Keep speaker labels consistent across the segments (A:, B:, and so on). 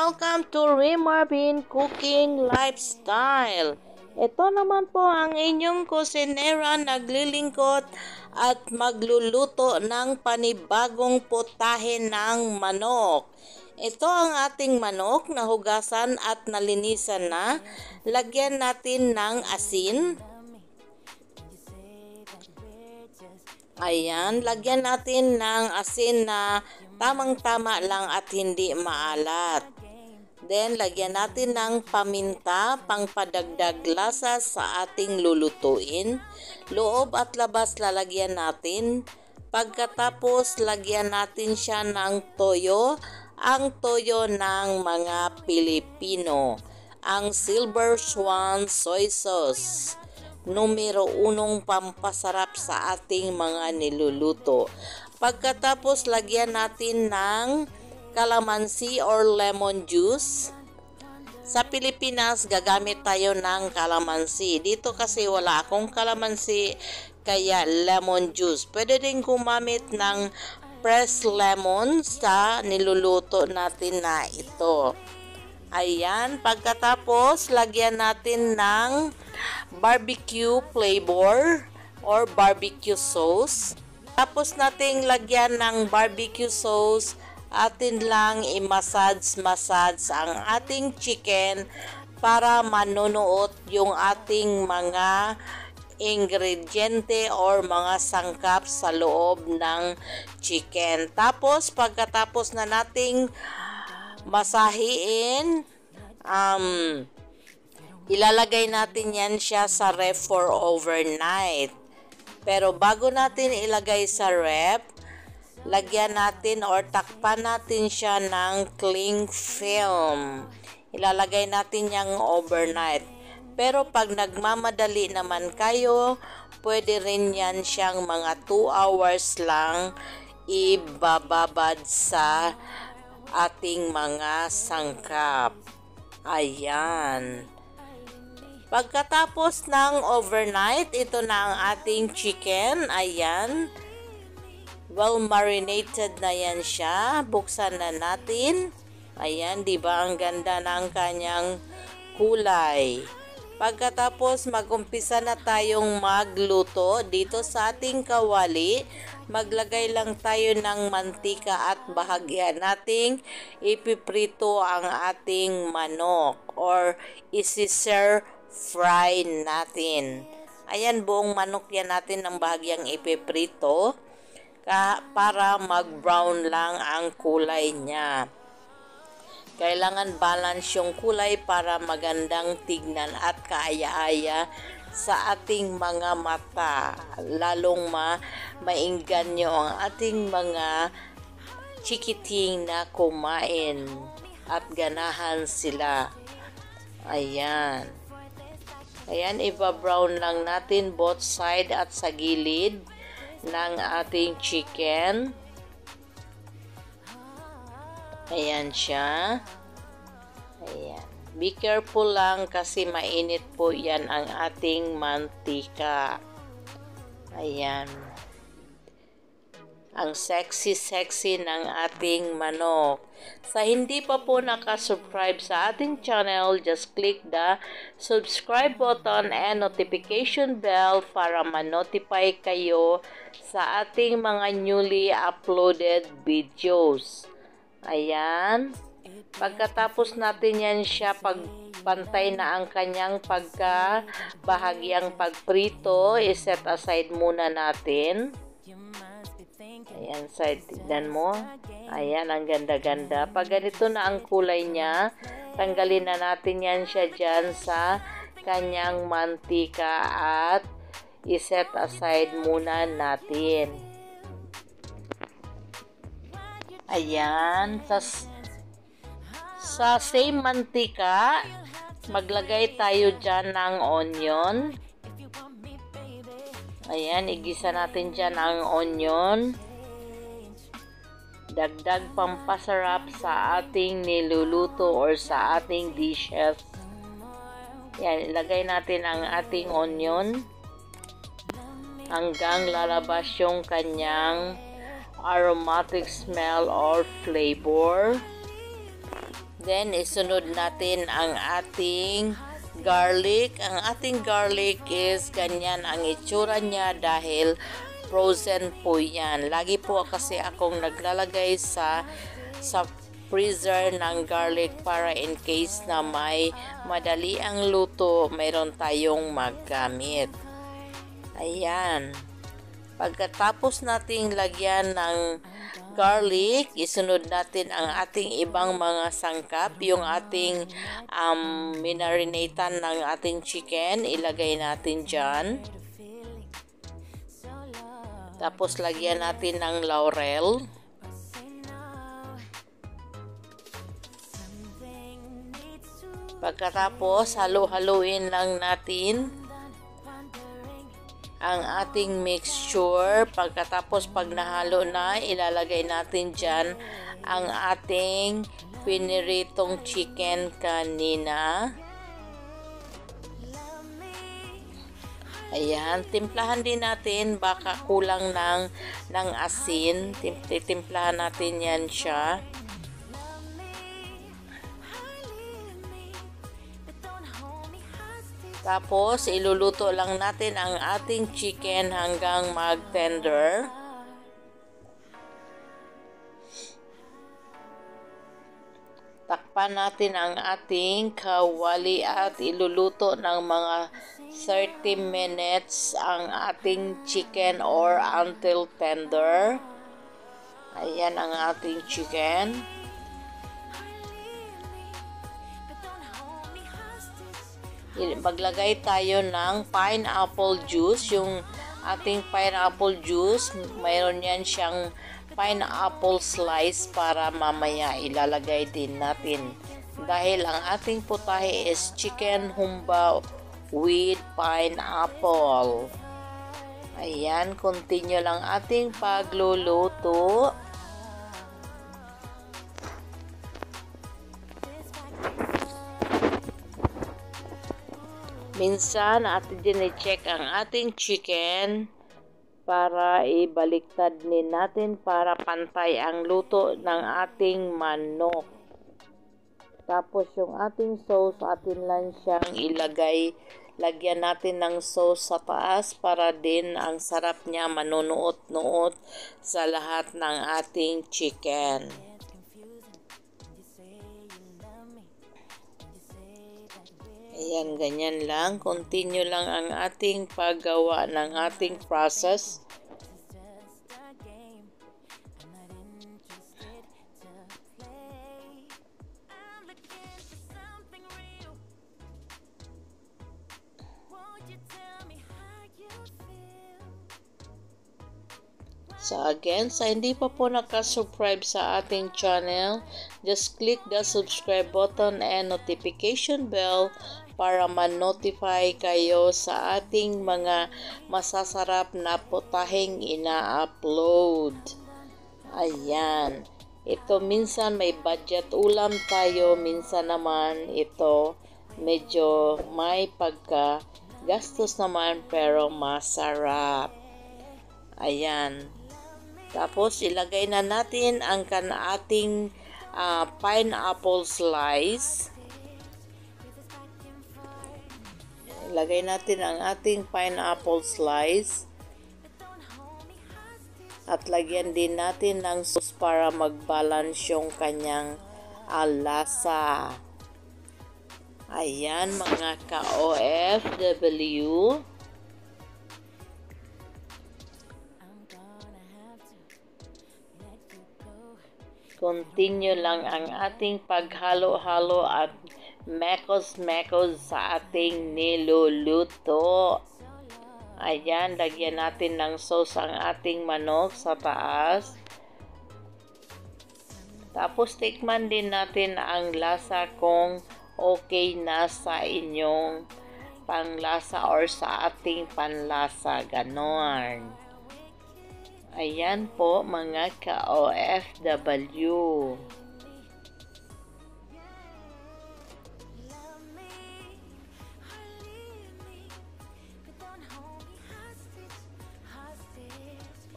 A: welcome to Remarvin Cooking Lifestyle. Ito naman po ang inyong kusinera naglilingkod at magluluto ng panibagong putahe ng manok. Ito ang ating manok na hugasan at nalinisan na. Lagyan natin ng asin. Ayan, lagyan natin ng asin na tamang-tama lang at hindi maalat. Then, lagyan natin ng paminta, pangpadagdag lasa sa ating lulutuin. Loob at labas lalagyan natin. Pagkatapos, lagyan natin siya ng toyo. Ang toyo ng mga Pilipino. Ang Silver Swan Soy Sauce. Numero 1 pampasarap sa ating mga niluluto. Pagkatapos lagyan natin ng calamansi or lemon juice. Sa Pilipinas gagamit tayo ng calamansi. Dito kasi wala akong calamansi kaya lemon juice. Pwede din gumamit ng fresh lemon sa niluluto natin na ito. Ayan, pagkatapos lagyan natin ng barbecue flavor or barbecue sauce. Tapos nating lagyan ng barbecue sauce, atin lang i-massage ang ating chicken para manunuot yung ating mga ingrediente or mga sangkap sa loob ng chicken. Tapos pagkatapos na nating masahiin, ilalagay natin yan siya sa ref for overnight. Pero bago natin ilagay sa ref, lagyan natin or takpan natin siya ng cling film. Ilalagay natin yang overnight. Pero pag nagmamadali naman kayo, pwede rin yan siyang mga 2 hours lang ibababad sa ating mga sangkap. Ayan. Pagkatapos ng overnight, ito na ang ating chicken. Ayan. Well marinated na yan siya. Buksan na natin. Ayan, di ba ang ganda ng kanyang kulay. Pagkatapos mag-umpisa na tayong magluto dito sa ating kawali, maglagay lang tayo ng mantika at bahagyan nating ipiprito ang ating manok or isi-stir fry natin. Ayan, buong manok yan natin ng bahagyang ipiprito para mag-brown lang ang kulay niya. Kailangan balance yung kulay para magandang tignan at kaaya-aya sa ating mga mata. Lalong maingganyo ang ating mga chikiting na kumain at ganahan sila. Ayan. Ayan, iba-brown lang natin both side at sa gilid ng ating chicken. Ayan siya. Ayan. Be careful lang kasi mainit po yan ang ating mantika. Ayan. Ang sexy ng ating manok. Sa hindi pa po nakasubscribe sa ating channel, just click the subscribe button and notification bell para ma-notify kayo sa ating mga newly uploaded videos. Ayan. Pagkatapos natin yan siya pagpantay na ang kanyang bahagyang pagprito, iset aside muna natin. Ayan, side, tignan mo. Ayan, ang ganda-ganda. Pag ganito na ang kulay niya, tanggalin na natin yan siya dyan sa kanyang mantika at iset aside muna natin. Ayan, sa same mantika, maglagay tayo dyan ng onion. Ayan, igisa natin dyan ang onion. Dagdag pampasarap sa ating niluluto or sa ating dishes. Ayan, ilagay natin ang ating onion hanggang lalabas yung kanyang aromatic smell or flavor. Then, isunod natin ang ating garlic. Ang ating garlic is ganyan ang itsura niya dahil frozen po yan. Lagi po kasi akong naglalagay sa freezer ng garlic para in case na may madali ang luto, mayroon tayong maggamit. Ayan. Pagkatapos nating lagyan ng garlic, isunod natin ang ating ibang mga sangkap. Yung ating minarinatan ng ating chicken, ilagay natin dyan. Tapos lagyan natin ng laurel. Pagkatapos, halo-haluin lang natin ang ating mixture. Pagkatapos, pag nahalo na, ilalagay natin dyan ang ating piniritong chicken kanina. Ayan, timplahan din natin, baka kulang ng asin. Timplahan natin yan siya. Tapos, iluluto lang natin ang ating chicken hanggang mag-tender. Takpan natin ang ating kawali at iluluto ng mga 30 minutes ang ating chicken or until tender. Ayan ang ating chicken. Maglagay tayo ng pineapple juice. Yung ating pineapple juice, mayroon yan siyang pineapple slice para mamaya ilalagay din natin. Dahil ang ating putahe is chicken humba with pineapple. Ayan, continue lang ating pagluluto. Minsan, atin din i-check ang ating chicken para ibaliktad din natin para pantay ang luto ng ating manok. Tapos, yung ating sauce, atin lang siyang ilagay. Lagyan natin ng sauce sa taas para din ang sarap niya manunuot-nuot sa lahat ng ating chicken. Ayan, ganyan lang. Continue lang ang ating paggawa ng ating process. So again, sa hindi pa po nakasubscribe sa ating channel, just click the subscribe button and notification bell para ma-notify kayo sa ating mga masasarap na putaheng ina-upload. Ayan. Ito minsan may budget ulam tayo, minsan naman ito medyo may pagka gastos naman pero masarap. Ayan. Tapos ilagay na natin ang ating pineapple slice. Ilagay natin ang ating pineapple slice. At lagyan din natin ng sauce para mag-balance yung kanyang lasa. Ayan mga ka-OFW. Continue lang ang ating paghalo-halo at mekos-mekos sa ating niluluto. Ayan, lagyan natin ng sauce ang ating manok sa taas. Tapos tikman din natin ang lasa kung okay na sa inyong panglasa or sa ating panlasa. Ganon. Ayan po mga ka-OFW.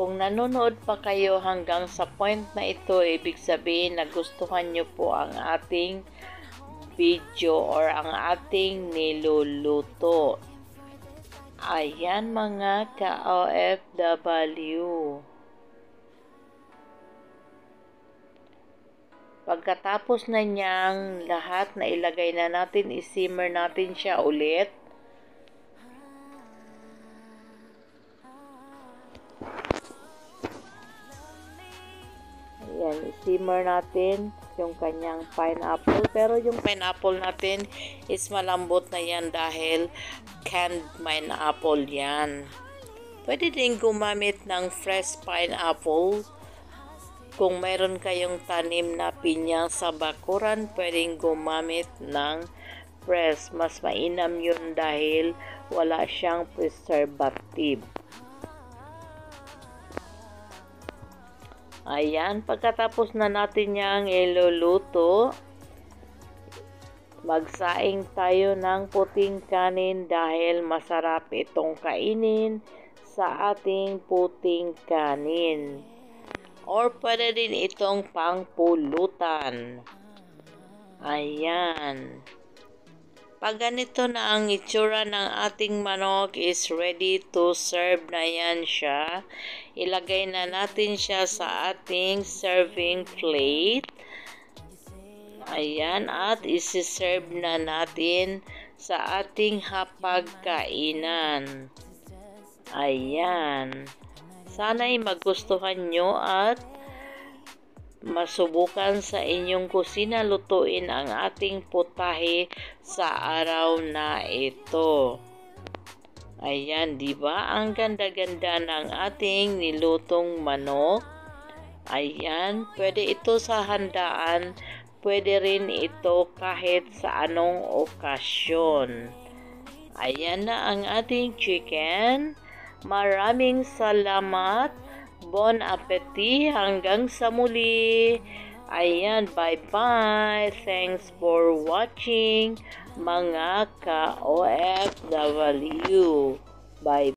A: Kung nanonood pa kayo hanggang sa point na ito, ibig sabihin nagustuhan nyo po ang ating video or ang ating niluluto. Ayan mga ka-OFW. Pagkatapos na niyang lahat na ilagay na natin, isimmer natin siya ulit. Ayan, isimmer natin yung kanyang pineapple. Pero yung pineapple natin is malambot na yan dahil canned pineapple yan. Pwede din gumamit ng fresh pineapple. Kung mayroon kayong tanim na pinya sa bakuran, pwedeng gumamit ng fresh. Mas mainam yun dahil wala siyang preservative. Ayan, pagkatapos na natin yang iluluto, magsaing tayo ng puting kanin dahil masarap itong kainin sa ating puting kanin. Or pwede din itong pangpulutan. Ayan. Pag ganito na ang itsura ng ating manok is ready to serve na yan siya. Ilagay na natin siya sa ating serving plate. Ayan, at isi-serve na natin sa ating hapagkainan. Ayan. Sana'y magustuhan nyo at masubukan sa inyong kusina lutuin ang ating putahe sa araw na ito. Ayan, di ba? Ang ganda-ganda ng ating nilutong manok. Ayan, pwede ito sa handaan, pwede rin ito kahit sa anong okasyon. Ayan na ang ating chicken. Maraming salamat. Bon appetit. Hanggang sa muli. Ayan, bye-bye. Thanks for watching, mga ka-OFW. Bye.